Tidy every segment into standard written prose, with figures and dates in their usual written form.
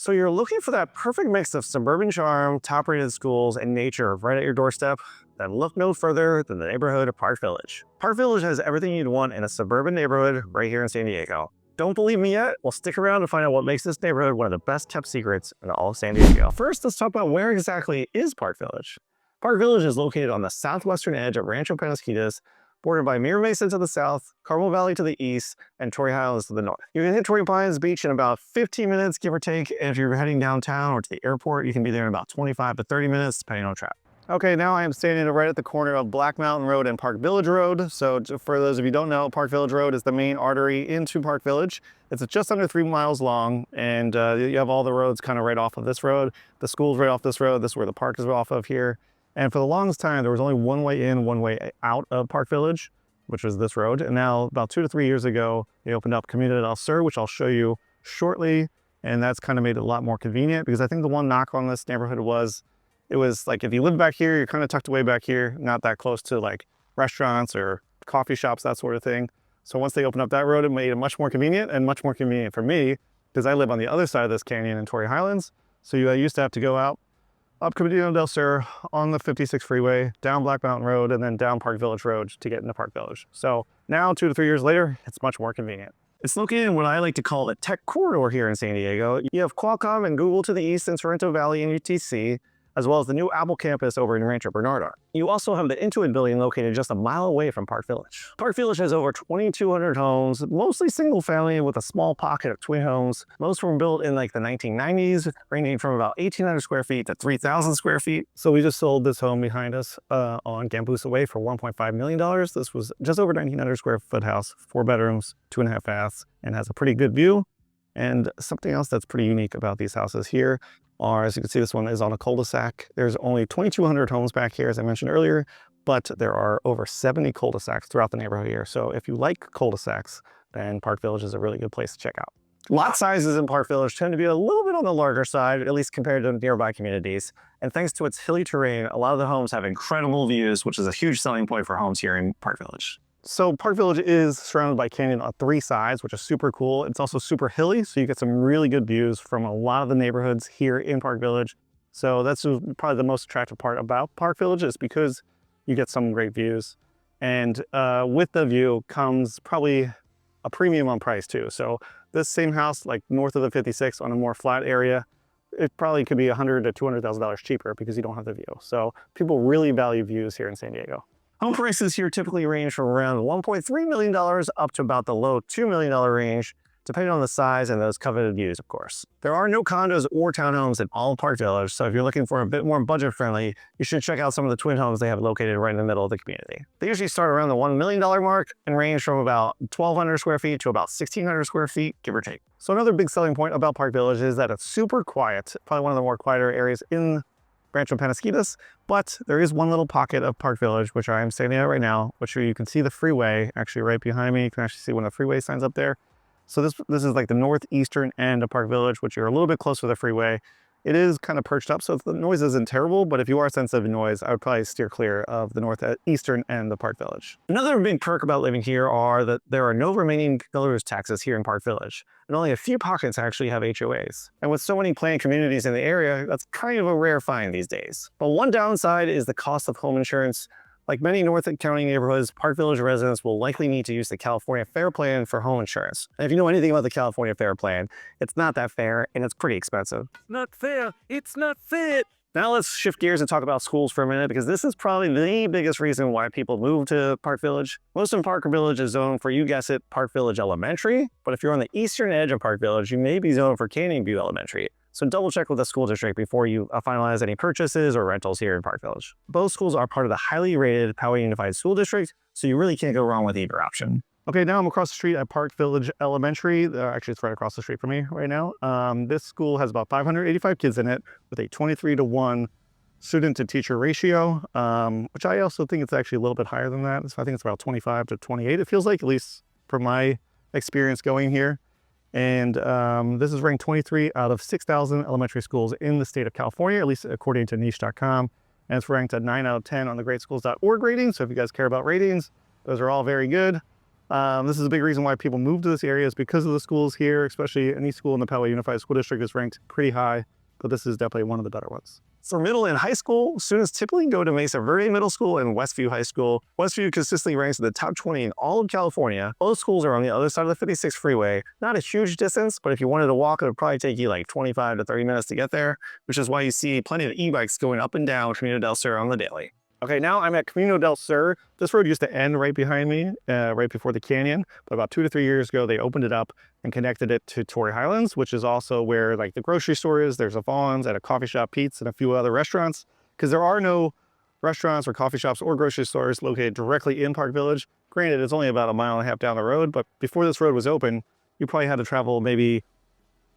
So you're looking for that perfect mix of suburban charm, top-rated schools, and nature right at your doorstep? Then look no further than the neighborhood of Park Village. Park Village has everything you'd want in a suburban neighborhood right here in San Diego. Don't believe me yet? Well, stick around to find out what makes this neighborhood one of the best kept secrets in all of San Diego. First, let's talk about where exactly is Park Village. Park Village is located on the southwestern edge of Rancho Peñasquitos, bordered by Mira Mesa to the south, Carmel Valley to the east, and Torrey Highlands to the north. You can hit Torrey Pines Beach in about 15 minutes, give or take. And if you're heading downtown or to the airport, you can be there in about 25 to 30 minutes, depending on traffic. Okay, now I am standing right at the corner of Black Mountain Road and Park Village Road. So for those of you who don't know, Park Village Road is the main artery into Park Village. It's just under 3 miles long, and you have all the roads kind of right off of this road. The school's right off this road. This is where the park is off of here. And for the longest time, there was only one way in, one way out of Park Village, which was this road. And now about 2 to 3 years ago, they opened up Camino Del Sur, which I'll show you shortly. And that's kind of made it a lot more convenient, because I think the one knock on this neighborhood was, it was like, if you live back here, you're kind of tucked away back here, not that close to like restaurants or coffee shops, that sort of thing. So once they opened up that road, it made it much more convenient, and much more convenient for me, because I live on the other side of this canyon in Torrey Highlands. So I used to have to go out up Camino Del Sur on the 56 freeway, down Black Mountain Road, and then down Park Village Road to get into Park Village. So now, 2 to 3 years later, it's much more convenient. It's located in what I like to call the tech corridor here in San Diego. You have Qualcomm and Google to the east in Sorrento Valley and UTC, as well as the new Apple campus over in Rancho Bernardo. You also have the Intuit building located just a mile away from Park Village. Park Village has over 2,200 homes, mostly single family with a small pocket of twin homes. Most were built in like the 1990s, ranging from about 1,800 square feet to 3,000 square feet. So we just sold this home behind us on Gambusa Way for $1.5 million. This was just over 1,900 square foot house, 4 bedrooms, 2.5 baths, and has a pretty good view. And something else that's pretty unique about these houses here are, as you can see, this one is on a cul-de-sac. There's only 2,200 homes back here, as I mentioned earlier, but there are over 70 cul-de-sacs throughout the neighborhood here. So if you like cul-de-sacs, then Park Village is a really good place to check out. Lot sizes in Park Village tend to be a little bit on the larger side, at least compared to nearby communities. And thanks to its hilly terrain, a lot of the homes have incredible views, which is a huge selling point for homes here in Park Village. So Park Village is surrounded by canyon on 3 sides, which is super cool. It's also super hilly, so you get some really good views from a lot of the neighborhoods here in Park Village. So that's probably the most attractive part about Park Village, is because you get some great views. And with the view comes probably a premium on price too. So this same house, like north of the 56 on a more flat area, it probably could be $100,000 to $200,000 cheaper because you don't have the view. So people really value views here in San Diego. Home prices here typically range from around $1.3 million up to about the low $2 million range, depending on the size and those coveted views, of course. There are no condos or townhomes in all of Park Village, so if you're looking for a bit more budget-friendly, you should check out some of the twin homes they have located right in the middle of the community. They usually start around the $1 million mark and range from about 1,200 square feet to about 1,600 square feet, give or take. So another big selling point about Park Village is that it's super quiet, probably one of the more quieter areas in Rancho Peñasquitos, but there is one little pocket of Park Village, which I am standing at right now, which you can see the freeway actually right behind me. You can actually see one of the freeway signs up there. So this is like the northeastern end of Park Village, which you're a little bit closer to the freeway. It is kind of perched up, so the noise isn't terrible, but if you are sensitive to noise, I would probably steer clear of the northeastern end of Park Village. Another big perk about living here are that there are no remaining builder's taxes here in Park Village, and only a few pockets actually have HOAs. And with so many planned communities in the area, that's kind of a rare find these days. But one downside is the cost of home insurance. Like many North County neighborhoods, Park Village residents will likely need to use the California Fair Plan for home insurance. And if you know anything about the California Fair Plan, it's not that fair and it's pretty expensive. Not fair. It's not fair. Now let's shift gears and talk about schools for a minute, because this is probably the biggest reason why people move to Park Village. Most of Park Village is zoned for, you guess it, Park Village Elementary. But if you're on the eastern edge of Park Village, you may be zoned for Canyon View Elementary. So double check with the school district before you finalize any purchases or rentals here in Park Village. Both schools are part of the highly rated Poway Unified School District, so you really can't go wrong with either option. Okay, now I'm across the street at Park Village Elementary. Actually, it's right across the street from me right now. This school has about 585 kids in it with a 23-to-1 student to teacher ratio, which I also think it's actually a little bit higher than that. So I think it's about 25 to 28, it feels like, at least from my experience going here. And this is ranked 23 out of 6,000 elementary schools in the state of California, at least according to niche.com. And it's ranked at 9 out of 10 on the greatschools.org rating. So if you guys care about ratings, those are all very good. This is a big reason why people move to this area is because of the schools here, especially any school in the Pele Unified School District is ranked pretty high, but this is definitely one of the better ones. For middle and high school, students typically go to Mesa Verde Middle School and Westview High School. Westview consistently ranks in the top 20 in all of California. Both schools are on the other side of the 56 freeway. Not a huge distance, but if you wanted to walk, it would probably take you like 25 to 30 minutes to get there, which is why you see plenty of e-bikes going up and down Camino Del Sur on the daily. Okay, now I'm at Camino Del Sur. This road used to end right behind me, right before the canyon, but about 2 to 3 years ago, they opened it up and connected it to Torrey Highlands, which is also where like the grocery store is. There's a Vaughn's and a coffee shop, Pete's, and a few other restaurants, because there are no restaurants or coffee shops or grocery stores located directly in Park Village. Granted, it's only about 1.5 miles down the road, but before this road was open, you probably had to travel maybe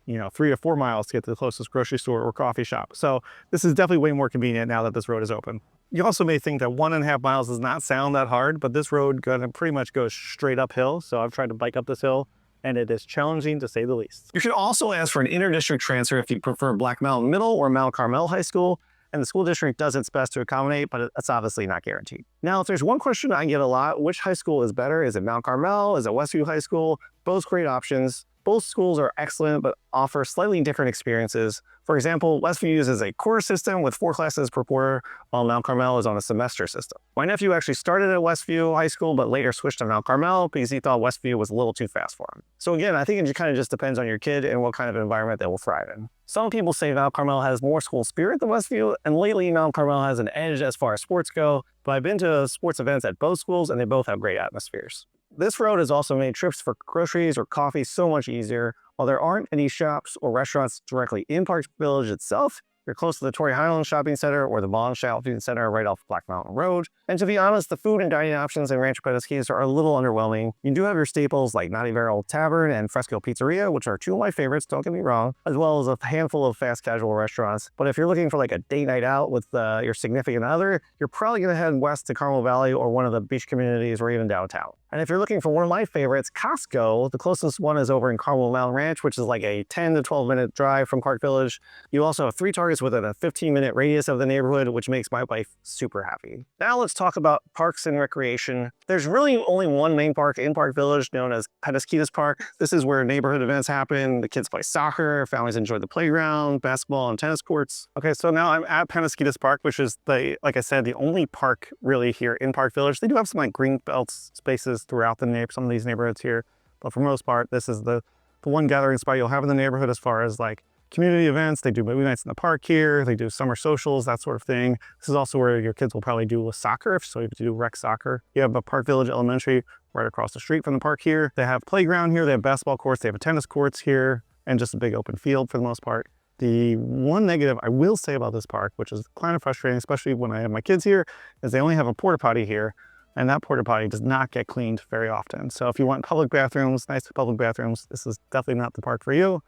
3 to 4 miles to get to the closest grocery store or coffee shop. So this is definitely way more convenient now that this road is open. You also may think that 1.5 miles does not sound that hard, but this road pretty much goes straight uphill. So I've tried to bike up this hill, and it is challenging to say the least. You should also ask for an interdistrict transfer if you prefer Black Mountain Middle or Mount Carmel High School, and the school district does its best to accommodate, but it's obviously not guaranteed. Now, if there's one question I get a lot, which high school is better? Is it Mount Carmel? Is it Westview High School? Both great options. Both schools are excellent, but offer slightly different experiences. For example, Westview uses a quarter system with 4 classes per quarter, while Mount Carmel is on a semester system. My nephew actually started at Westview High School, but later switched to Mount Carmel because he thought Westview was a little too fast for him. So again, I think it kind of just depends on your kid and what kind of environment they will thrive in. Some people say Mount Carmel has more school spirit than Westview, and lately Mount Carmel has an edge as far as sports go, but I've been to sports events at both schools and they both have great atmospheres. This road has also made trips for groceries or coffee so much easier. While there aren't any shops or restaurants directly in Park Village itself, you're close to the Torrey Highlands Shopping Center or the Vaughn Shopping Center right off Black Mountain Road. And to be honest, the food and dining options in Rancho Peñasquitos are a little underwhelming. You do have your staples like Naughty Barrel Tavern and Fresco Pizzeria, which are 2 of my favorites, don't get me wrong, as well as a handful of fast casual restaurants. But if you're looking for like a date night out with your significant other, you're probably going to head west to Carmel Valley or one of the beach communities or even downtown. And if you're looking for one of my favorites, Costco, the closest one is over in Carmel Mountain Ranch, which is like a 10 to 12 minute drive from Park Village. You also have 3 Targets within a 15-minute radius of the neighborhood, which makes my wife super happy. Now let's talk about parks and recreation. There's really only one main park in Park Village known as Peñasquitos Park. This is where neighborhood events happen. The kids play soccer, families enjoy the playground, basketball, and tennis courts. Okay, so now I'm at Peñasquitos Park, which is like I said, the only park really here in Park Village. They do have some like green belt spaces throughout some of these neighborhoods here, but for the most part, this is the one gathering spot you'll have in the neighborhood as far as like community events. They do movie nights in the park here. They do summer socials, that sort of thing. This is also where your kids will probably do soccer, so you have to do rec soccer. You have a Park Village Elementary right across the street from the park here. They have playground here. They have basketball courts. They have tennis courts here, and just a big open field for the most part. The one negative I will say about this park, which is kind of frustrating, especially when I have my kids here, is they only have a porta potty here. And that porta potty does not get cleaned very often. So if you want public bathrooms, nice public bathrooms, this is definitely not the park for you.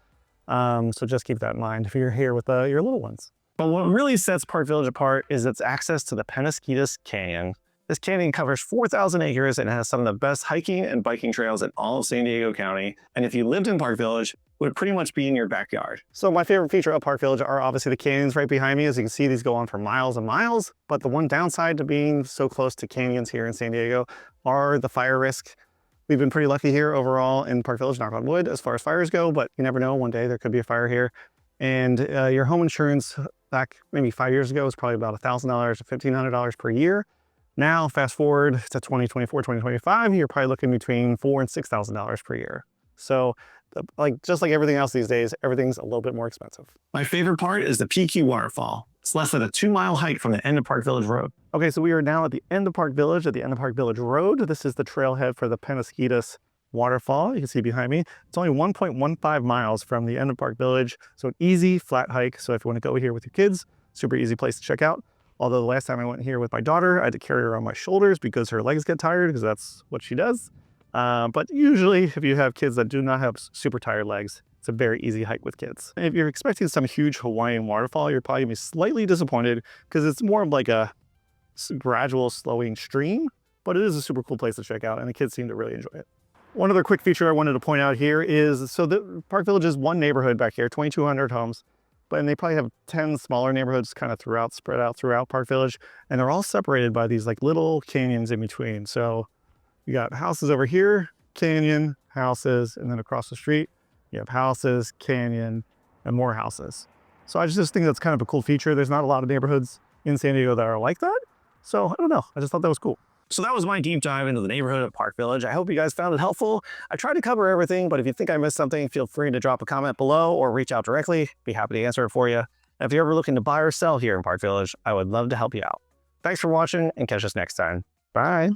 So just keep that in mind if you're here with your little ones. But what really sets Park Village apart is its access to the Peñasquitos Canyon. This canyon covers 4,000 acres and has some of the best hiking and biking trails in all of San Diego County. And if you lived in Park Village, it would pretty much be in your backyard. So my favorite feature of Park Village are obviously the canyons right behind me. As you can see, these go on for miles and miles. But the one downside to being so close to canyons here in San Diego are the fire risk. We've been pretty lucky here overall in Park Village, knock on wood, as far as fires go, but you never know, one day there could be a fire here. And your home insurance back maybe 5 years ago was probably about $1,000 to $1,500 per year. Now, fast forward to 2024, 2025, you're probably looking between $4,000 and $6,000 per year. So just like everything else these days, everything's a little bit more expensive. My favorite part is the PQ waterfall. It's less than a 2-mile hike from the end of Park Village Road. Okay, so we are now at the end of Park Village, at the end of Park Village Road. This is the trailhead for the Peñasquitos waterfall. You can see behind me. It's only 1.15 miles from the end of Park Village. So an easy flat hike. So if you want to go here with your kids, super easy place to check out. Although the last time I went here with my daughter, I had to carry her on my shoulders because her legs get tired, because that's what she does. But usually if you have kids that do not have super tired legs, it's a very easy hike with kids. If you're expecting some huge Hawaiian waterfall, you're probably gonna be slightly disappointed because it's more of like a gradual slowing stream, but it is a super cool place to check out and the kids seem to really enjoy it. One other quick feature I wanted to point out here is, so the Park Village is one neighborhood back here, 2,200 homes. And they probably have 10 smaller neighborhoods kind of spread out throughout Park Village. And they're all separated by these like little canyons in between. So, You got houses over here, canyon, houses, and then across the street, you have houses, canyon, and more houses. So I just think that's kind of a cool feature. There's not a lot of neighborhoods in San Diego that are like that. So I don't know, I just thought that was cool. So that was my deep dive into the neighborhood of Park Village. I hope you guys found it helpful. I tried to cover everything, but if you think I missed something, feel free to drop a comment below or reach out directly. Be happy to answer it for you. And if you're ever looking to buy or sell here in Park Village, I would love to help you out. Thanks for watching and catch us next time. Bye.